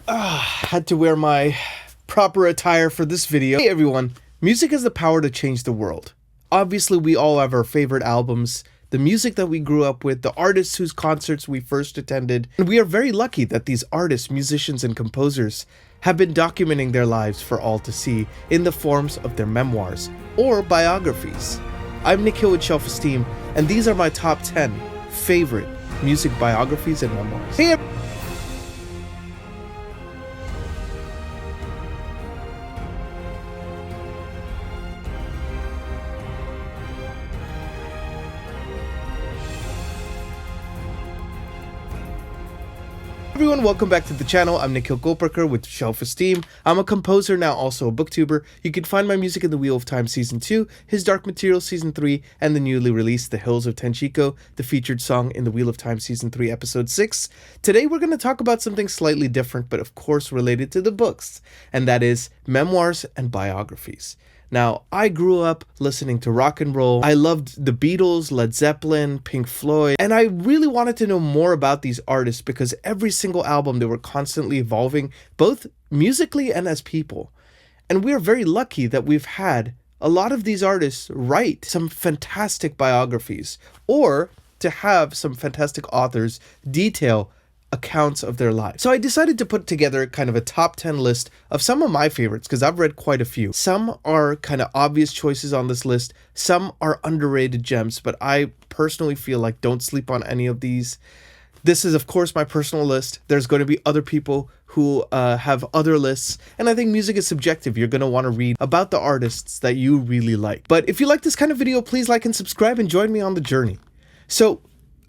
Had to wear my proper attire for this video. Hey everyone, music has the power to change the world. Obviously, we all have our favorite albums, the music that we grew up with, the artists whose concerts we first attended, and we are very lucky that these artists, musicians, and composers have been documenting their lives for all to see in the forms of their memoirs or biographies. I'm Nick Hill with Shelf-Esteem, and these are my top 10 favorite music biographies and memoirs. Hey, everyone, welcome back to the channel. I'm Nikhil Gopurkar with Shelf-Esteem. I'm a composer, now also a booktuber. You can find my music in The Wheel of Time Season 2, His Dark Materials Season 3, and the newly released The Hills of Tenchiko, the featured song in The Wheel of Time Season 3, Episode 6. Today we're going to talk about something slightly different, but of course related to the books, and that is memoirs and biographies. Now, I grew up listening to rock and roll. I loved the Beatles, Led Zeppelin, Pink Floyd, and I really wanted to know more about these artists because every single album they were constantly evolving, both musically and as people. And we're very lucky that we've had a lot of these artists write some fantastic biographies or to have some fantastic authors detail accounts of their lives. So I decided to put together kind of a top 10 list of some of my favorites because I've read quite a few. Some are kind of obvious choices on this list. Some are underrated gems, but I personally feel like don't sleep on any of these. This is, of course, my personal list. There's going to be other people who have other lists. And I think music is subjective. You're going to want to read about the artists that you really like. But if you like this kind of video, please like and subscribe and join me on the journey. So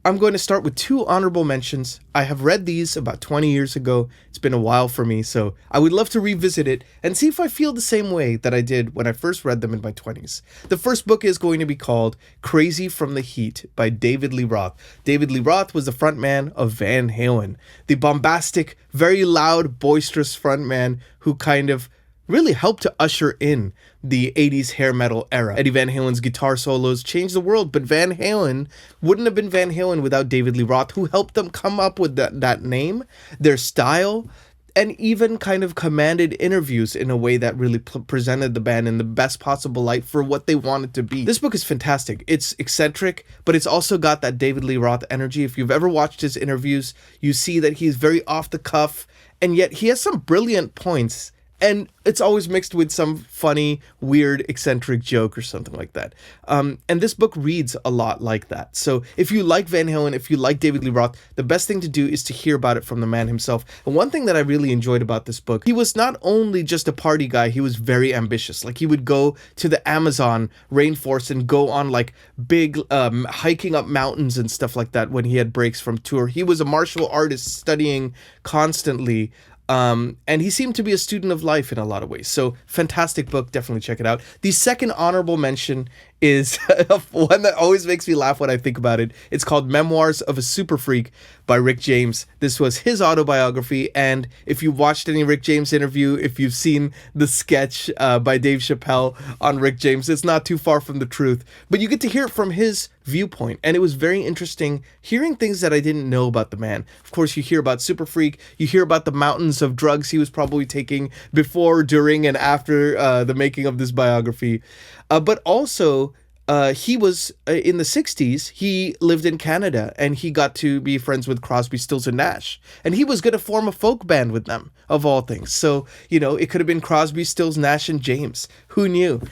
I'm going to start with two honorable mentions. I have read these about 20 years ago. It's been a while for me, so I would love to revisit it and see if I feel the same way that I did when I first read them in my 20s. The first book is going to be called Crazy from the Heat by David Lee Roth. David Lee Roth was the frontman of Van Halen, the bombastic, very loud, boisterous frontman who kind of really helped to usher in the 80s hair metal era. Eddie Van Halen's guitar solos changed the world, but Van Halen wouldn't have been Van Halen without David Lee Roth, who helped them come up with that name, their style, and even kind of commanded interviews in a way that really presented the band in the best possible light for what they wanted to be. This book is fantastic. It's eccentric, but it's also got that David Lee Roth energy. If you've ever watched his interviews, you see that he's very off the cuff, and yet he has some brilliant points. And it's always mixed with some funny, weird, eccentric joke or something like that. And this book reads a lot like that. So if you like Van Halen, if you like David Lee Roth, the best thing to do is to hear about it from the man himself. And one thing that I really enjoyed about this book, he was not only just a party guy, he was very ambitious. Like he would go to the Amazon rainforest and go on like big hiking up mountains and stuff like that when he had breaks from tour. He was a martial artist studying constantly. And he seemed to be a student of life in a lot of ways. So fantastic book. Definitely check it out. The second honorable mention is one that always makes me laugh when I think about it. It's called Memoirs of a Super Freak by Rick James. This was his autobiography. And if you watched any Rick James interview, if you've seen the sketch by Dave Chappelle on Rick James, it's not too far from the truth. But you get to hear it from his viewpoint. And it was very interesting hearing things that I didn't know about the man. Of course, you hear about Super Freak. You hear about the mountains of drugs he was probably taking before, during, and after the making of this biography. But also, he was in the 60s, he lived in Canada and he got to be friends with Crosby, Stills and Nash. And he was going to form a folk band with them, of all things. So, you know, it could have been Crosby, Stills, Nash and James. Who knew?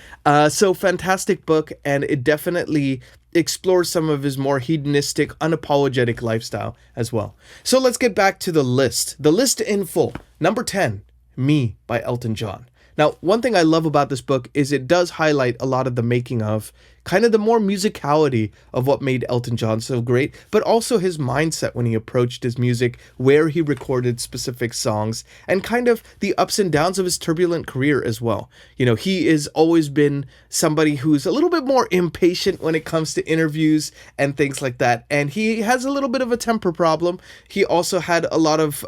So fantastic book, and it definitely explores some of his more hedonistic, unapologetic lifestyle as well. So let's get back to the list. The list in full. Number 10, Me by Elton John. Now, one thing I love about this book is it does highlight a lot of the making of kind of the more musicality of what made Elton John so great, but also his mindset when he approached his music, where he recorded specific songs, and kind of the ups and downs of his turbulent career as well. You know, he has always been somebody who's a little bit more impatient when it comes to interviews and things like that, and he has a little bit of a temper problem. He also had a lot of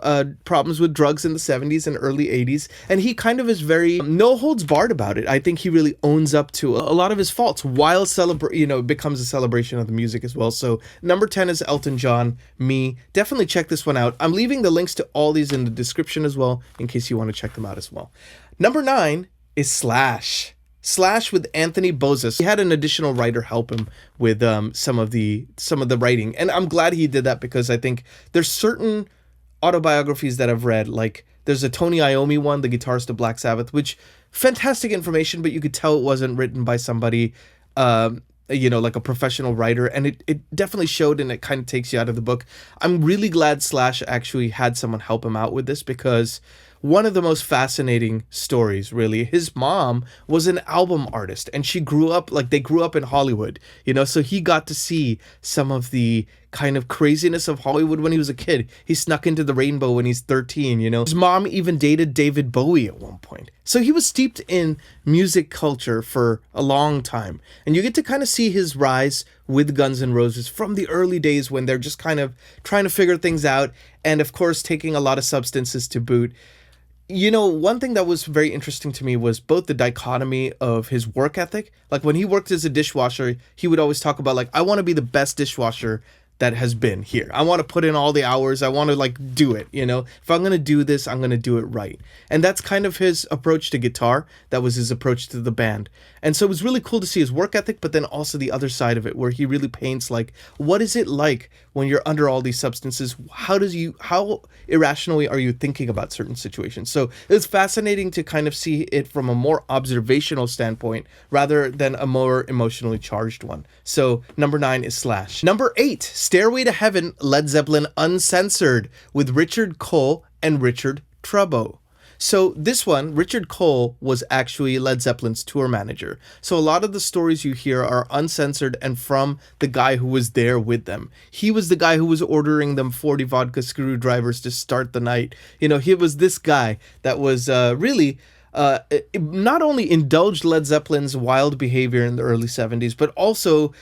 problems with drugs in the 70s and early 80s, and he kind of is very no holds barred about it. I think he really owns up to a lot of his faults while celebrate, it becomes a celebration of the music as well. So number 10 is Elton John, Me. Definitely check this one out. I'm leaving the links to all these in the description as well, in case you want to check them out as well. Number 9 is Slash. Slash with Anthony Bozos. He had an additional writer help him with some of the writing, and I'm glad he did that, because I think there's certain autobiographies that I've read, like there's a Tony Iommi one, the guitarist of Black Sabbath, which fantastic information, but you could tell it wasn't written by somebody like a professional writer, and it definitely showed, and it kind of takes you out of the book. I'm really glad Slash actually had someone help him out with this, because one of the most fascinating stories, really, his mom was an album artist, and they grew up in Hollywood, so he got to see some of the kind of craziness of Hollywood when he was a kid. He snuck into the Rainbow when he's 13, His mom even dated David Bowie at one point. So he was steeped in music culture for a long time. And you get to kind of see his rise with Guns N' Roses from the early days when they're just kind of trying to figure things out, and of course taking a lot of substances to boot. One thing that was very interesting to me was both the dichotomy of his work ethic. Like when he worked as a dishwasher, he would always talk about, like, I want to be the best dishwasher that has been here. I want to put in all the hours. I want to do it, If I'm going to do this, I'm going to do it right. And that's kind of his approach to guitar. That was his approach to the band. And so it was really cool to see his work ethic, but then also the other side of it, where he really paints, like, what is it like when you're under all these substances? How irrationally are you thinking about certain situations? So it's fascinating to kind of see it from a more observational standpoint rather than a more emotionally charged one. So number 9 is Slash. Number 8, Stairway to Heaven, Led Zeppelin Uncensored, with Richard Cole and Richard Trubbo. So this one, Richard Cole was actually Led Zeppelin's tour manager. So a lot of the stories you hear are uncensored and from the guy who was there with them. He was the guy who was ordering them 40 vodka screwdrivers to start the night. He was this guy that was really not only indulged Led Zeppelin's wild behavior in the early 70s, but also,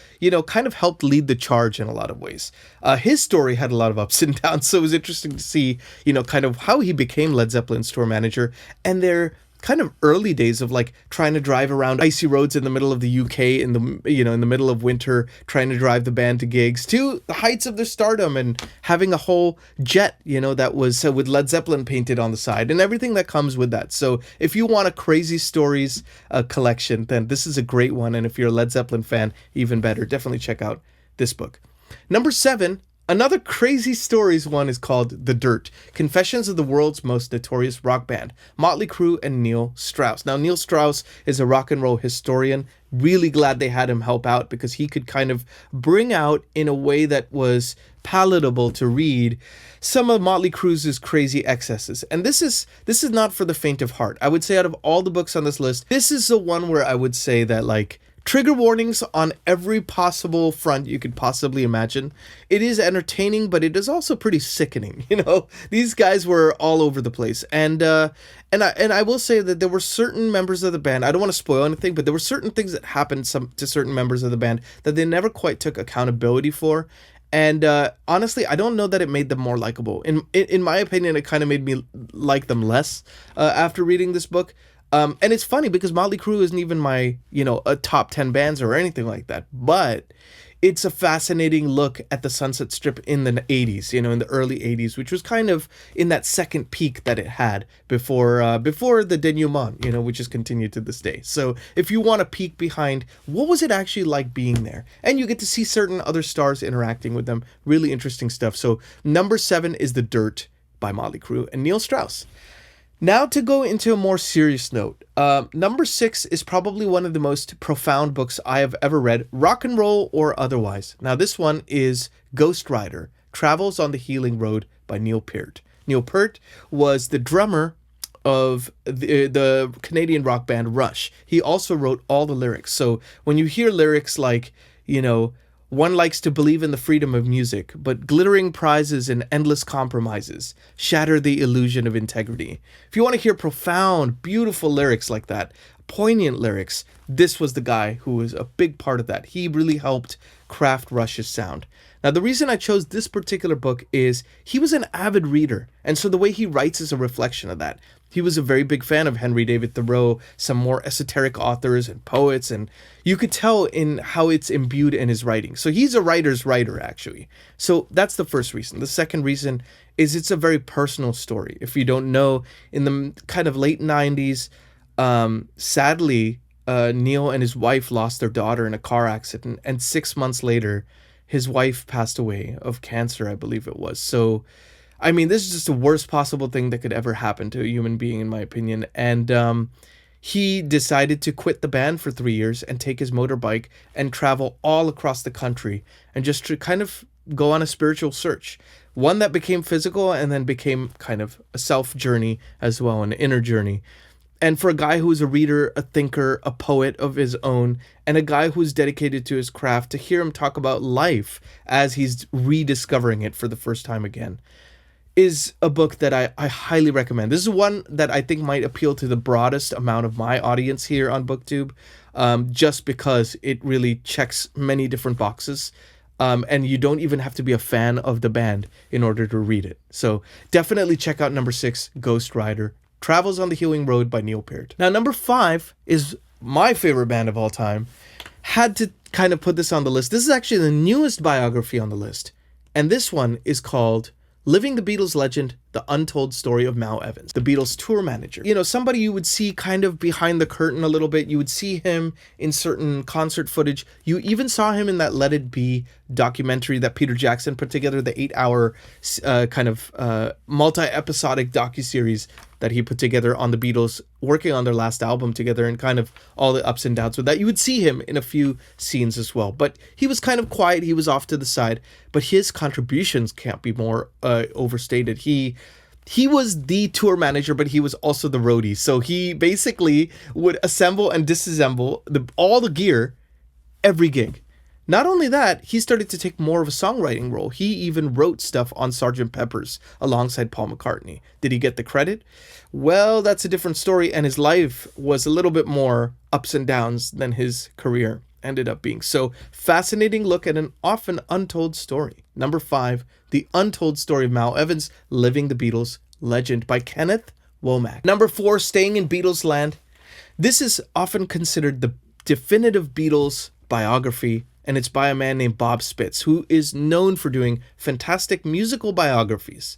kind of helped lead the charge in a lot of ways. His story had a lot of ups and downs, so it was interesting to see, kind of how he became Led Zeppelin's tour manager, and their kind of early days of trying to drive around icy roads in the middle of the UK in the middle of winter, trying to drive the band to gigs, to the heights of their stardom and having a whole jet, that was with Led Zeppelin painted on the side and everything that comes with that. So if you want a crazy stories collection, then this is a great one. And if you're a Led Zeppelin fan, even better. Definitely check out this book. Number 7, another crazy stories one is called The Dirt, Confessions of the World's Most Notorious Rock Band, Motley Crue and Neil Strauss. Now, Neil Strauss is a rock and roll historian. Really glad they had him help out, because he could kind of bring out, in a way that was palatable to read, some of Motley Crue's crazy excesses. And this is not for the faint of heart. I would say out of all the books on this list, this is the one where I would say that, trigger warnings on every possible front you could possibly imagine. It is entertaining, but it is also pretty sickening. These guys were all over the place, and I will say that there were certain members of the band. I don't want to spoil anything, but there were certain things that happened to certain members of the band that they never quite took accountability for. And honestly, I don't know that it made them more likable. In my opinion, it kind of made me like them less after reading this book. And it's funny because Motley Crue isn't even my, a top 10 bands or anything like that. But it's a fascinating look at the Sunset Strip in the 80s, in the early 80s, which was kind of in that second peak that it had before the denouement, which has continued to this day. So if you want a peek behind what was it actually like being there, and you get to see certain other stars interacting with them, really interesting stuff. So number 7 is The Dirt by Motley Crue and Neil Strauss. Now to go into a more serious note, number 6 is probably one of the most profound books I have ever read, rock and roll or otherwise. Now this one is Ghost Rider, Travels on the Healing Road by Neil Peart. Neil Peart was the drummer of the Canadian rock band Rush. He also wrote all the lyrics. So when you hear lyrics like, one likes to believe in the freedom of music, but glittering prizes and endless compromises shatter the illusion of integrity. If you want to hear profound, beautiful lyrics like that, poignant lyrics, this was the guy who was a big part of that. He really helped craft Rush's sound. Now, the reason I chose this particular book is he was an avid reader, and so the way he writes is a reflection of that. He was a very big fan of Henry David Thoreau, some more esoteric authors and poets, and you could tell in how it's imbued in his writing. So he's a writer's writer, actually. So that's the first reason. The second reason is it's a very personal story. If you don't know, in the kind of late 90s, sadly, Neil and his wife lost their daughter in a car accident, and 6 months later, his wife passed away of cancer, I believe it was. So, I mean, this is just the worst possible thing that could ever happen to a human being, in my opinion. And he decided to quit the band for 3 years and take his motorbike and travel all across the country and just to kind of go on a spiritual search. One that became physical and then became kind of a self journey as well, an inner journey. And for a guy who's a reader, a thinker, a poet of his own, and a guy who's dedicated to his craft, to hear him talk about life as he's rediscovering it for the first time again, is a book that I highly recommend. This is one that I think might appeal to the broadest amount of my audience here on Booktube, just because it really checks many different boxes. And you don't even have to be a fan of the band in order to read it. So definitely check out number 6, Ghost Rider, Travels on the Healing Road by Neil Peart. Now, number 5 is my favorite band of all time. Had to kind of put this on the list. This is actually the newest biography on the list. And this one is called Living the Beatles Legend, The Untold Story of Mal Evans, the Beatles tour manager. You know, somebody you would see kind of behind the curtain a little bit. You would see him in certain concert footage. You even saw him in that Let It Be documentary that Peter Jackson put together, the 8-hour kind of multi-episodic docuseries that he put together on the Beatles working on their last album together, and kind of all the ups and downs with that. You would see him in a few scenes as well, but he was kind of quiet. He was off to the side, but his contributions can't be more overstated. He was the tour manager, but he was also the roadie. So he basically would assemble and disassemble all the gear every gig. Not only that, he started to take more of a songwriting role. He even wrote stuff on Sgt. Pepper's alongside Paul McCartney. Did he get the credit? Well, that's a different story, and his life was a little bit more ups and downs than his career ended up being. So, fascinating look at an often untold story. Number 5, The Untold Story of Mal Evans, Living the Beatles Legend by Kenneth Womack. Number 4, staying in Beatles land. This is often considered the definitive Beatles biography, and it's by a man named Bob Spitz, who is known for doing fantastic musical biographies.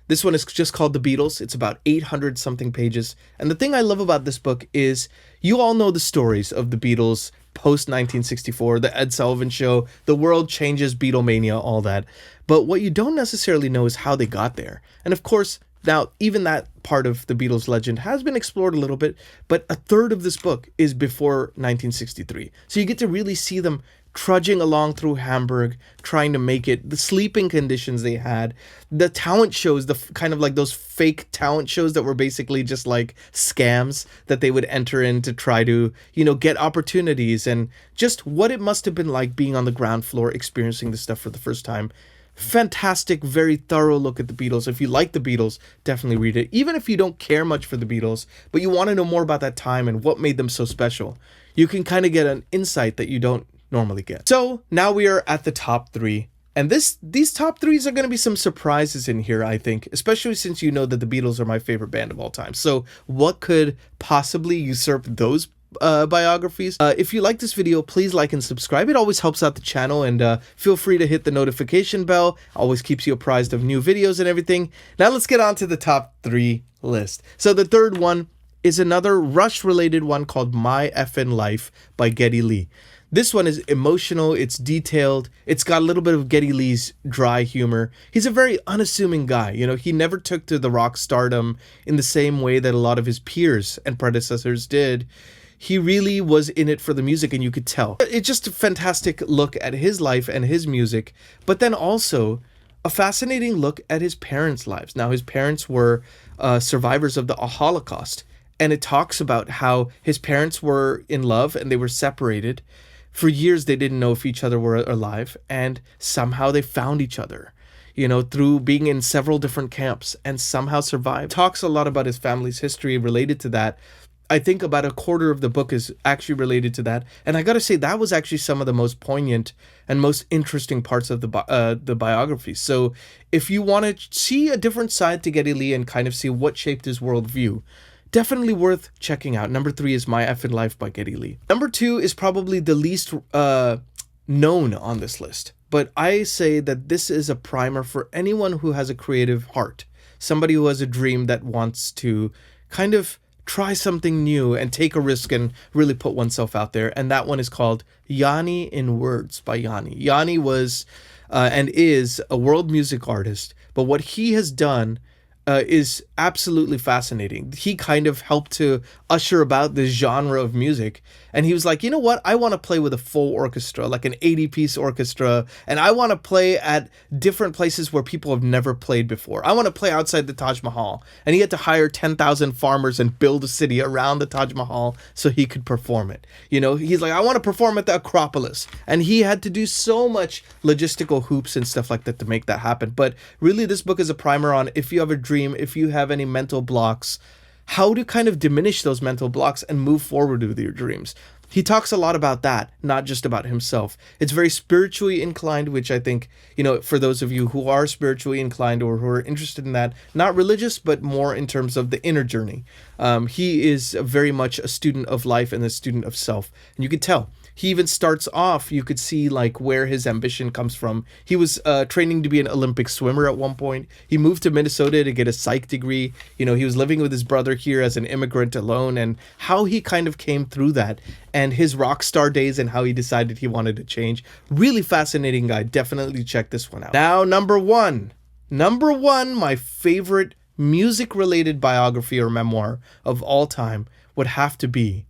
This one is just called The Beatles. It's about 800 something pages. And the thing I love about this book is you all know the stories of the Beatles post 1964, the Ed Sullivan Show, the world changes, Beatlemania, all that. But what you don't necessarily know is how they got there. And of course, now even that part of the Beatles legend has been explored a little bit, but a third of this book is before 1963. So you get to really see them trudging along through Hamburg, trying to make it, the sleeping conditions they had, the talent shows, the kind of like those fake talent shows that were basically just like scams that they would enter in to try to, you know, get opportunities, and just what it must have been like being on the ground floor, experiencing this stuff for the first time. Fantastic, very thorough look at the Beatles. If you like the Beatles, definitely read it. Even if you don't care much for the Beatles, but you want to know more about that time and what made them so special, you can kind of get an insight that you don't normally get. So now we are at the top 3, and these top 3s are going to be some surprises in here, I think, especially since you know that the Beatles are my favorite band of all time. So what could possibly usurp those biographies? If you like this video, please like and subscribe. It always helps out the channel, and feel free to hit the notification bell. Always keeps you apprised of new videos and everything. Now let's get on to the top 3 list. So the third one is another Rush related one called My Effin' Life by Geddy Lee. This one is emotional, it's detailed, it's got a little bit of Geddy Lee's dry humor. He's a very unassuming guy, you know, he never took to the rock stardom in the same way that a lot of his peers and predecessors did. He really was in it for the music, and you could tell. It's just a fantastic look at his life and his music, but then also a fascinating look at his parents' lives. Now, his parents were survivors of the Holocaust, and it talks about how his parents were in love and they were separated. For years, they didn't know if each other were alive, and somehow they found each other, you know, through being in several different camps, and somehow survived. Talks a lot about his family's history related to that. I think about a quarter of the book is actually related to that. And I got to say, that was actually some of the most poignant and most interesting parts of the biography. So if you want to see a different side to Geddy Lee and kind of see what shaped his worldview, definitely worth checking out. Number 3 is My Effin' Life by Geddy Lee. Number 2 is probably the least known on this list. But I say that this is a primer for anyone who has a creative heart. Somebody who has a dream that wants to kind of try something new and take a risk and really put oneself out there. And that one is called Yanni in Words by Yanni. Yanni was and is a world music artist, but what he has done is absolutely fascinating. He kind of helped to usher about this genre of music. And he was like, you know what? I want to play with a full orchestra, like an 80-piece orchestra. And I want to play at different places where people have never played before. I want to play outside the Taj Mahal. And he had to hire 10,000 farmers and build a city around the Taj Mahal so he could perform it. You know, he's like, I want to perform at the Acropolis. And he had to do so much logistical hoops and stuff like that to make that happen. But really, this book is a primer on if you have a dream, if you have any mental blocks, how to kind of diminish those mental blocks and move forward with your dreams. He talks a lot about that, not just about himself. It's very spiritually inclined, which I think, you know, for those of you who are spiritually inclined or who are interested in that, not religious, but more in terms of the inner journey. He is very much a student of life and a student of self. And you could tell. He even starts off, you could see like where his ambition comes from. He was training to be an Olympic swimmer at one point. He moved to Minnesota to get a psych degree. You know, he was living with his brother here as an immigrant alone, and how he kind of came through that and his rock star days and how he decided he wanted to change. Really fascinating guy. Definitely check this one out. Now, number one, my favorite music related biography or memoir of all time would have to be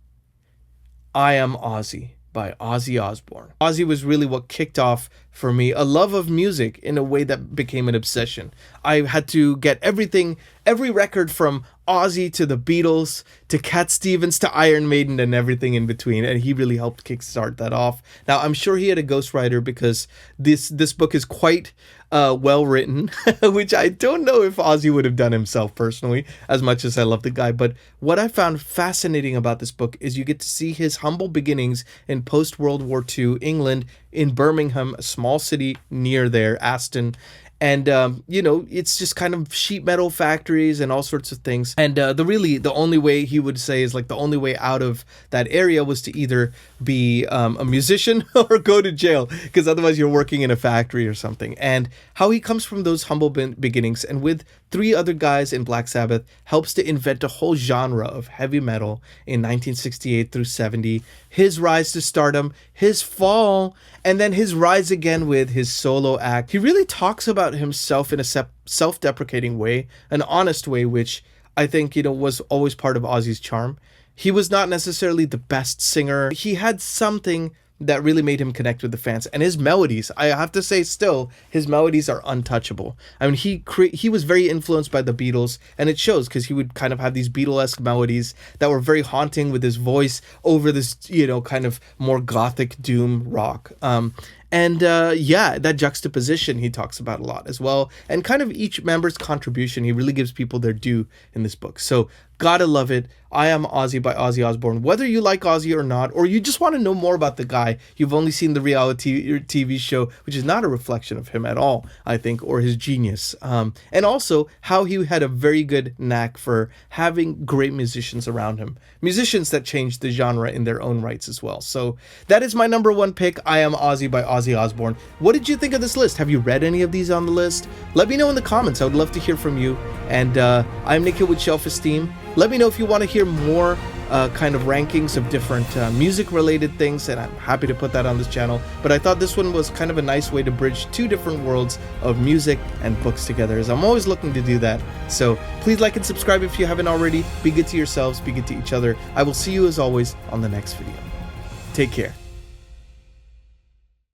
I Am Ozzy by Ozzy Osbourne. Ozzy was really what kicked off for me a love of music in a way that became an obsession. I had to get every record from Ozzy to the Beatles to Cat Stevens to Iron Maiden and everything in between, and he really helped kickstart that off. Now, I'm sure he had a ghostwriter because this book is quite well written, which I don't know if Ozzy would have done himself personally, as much as I love the guy. But what I found fascinating about this book is you get to see his humble beginnings in post-World War II England, in Birmingham, a small city near there, Aston. And, you know, it's just kind of sheet metal factories and all sorts of things. And the only way he would say is like the only way out of that area was to either be a musician or go to jail, because otherwise you're working in a factory or something. And how he comes from those humble beginnings and with 3 other guys in Black Sabbath helps to invent a whole genre of heavy metal in 1968 through 70. His rise to stardom, his fall, and then his rise again with his solo act. He really talks about himself in a self-deprecating way, an honest way, which I think, you know, was always part of Ozzy's charm. He was not necessarily the best singer. He had something that really made him connect with the fans. And his melodies, I have to say still, his melodies are untouchable. I mean, he was very influenced by the Beatles, and it shows because he would kind of have these Beatle-esque melodies that were very haunting with his voice over this, you know, kind of more gothic doom rock. Yeah, that juxtaposition he talks about a lot as well. And kind of each member's contribution, he really gives people their due in this book. So, gotta love it. I Am Ozzy by Ozzy Osbourne. Whether you like Ozzy or not, or you just want to know more about the guy, you've only seen the reality TV show, which is not a reflection of him at all, I think, or his genius. And also how he had a very good knack for having great musicians around him. Musicians that changed the genre in their own rights as well. So that is my number 1 pick, I Am Ozzy by Ozzy Osbourne. What did you think of this list? Have you read any of these on the list? Let me know in the comments. I would love to hear from you. And I'm Nikhil with Shelf-Esteem. Let me know if you want to hear more kind of rankings of different music-related things, and I'm happy to put that on this channel. But I thought this one was kind of a nice way to bridge 2 different worlds of music and books together, as I'm always looking to do that. So please like and subscribe if you haven't already. Be good to yourselves, be good to each other. I will see you as always on the next video. Take care.